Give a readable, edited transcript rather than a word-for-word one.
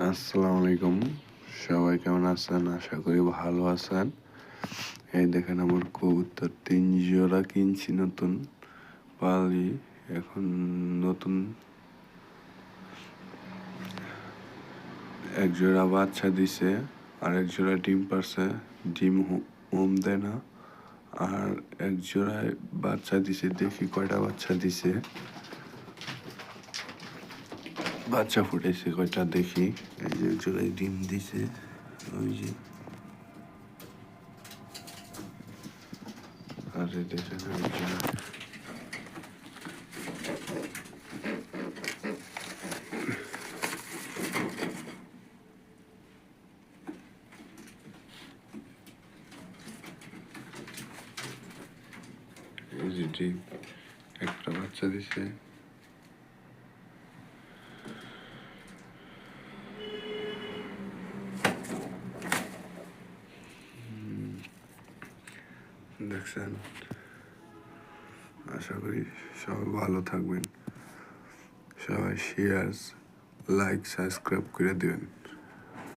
আসসালামু আলাইকুম। সবাই কেমন আছেন? আশা করি ভালো আছেন। এই দেখেন আমার কবুতর ৩ জোড়া কিনছি নতুন পালি। এখন নতুন এক জোড়া বাচ্চা দিছে, আরেক জোড়া ডিম পারছে। ডিম দেয় না। আর এক জোড়ায় বাচ্চা দিছে, দেখি কয়টা বাচ্চা দিছে। বাচ্চা ফুটাইছে কয়টা দেখি। এই যে এক জোড়ায় ডিম দিছে, ওই যে। আর এই দেখেন এক জোড়া এই যে ডিম একটা বাচ্চা দিছে। দেখছেন, আশা করি সবাই ভালো থাকবেন। সবাই শেয়ার, লাইক, সাবস্ক্রাইব করে দেবেন।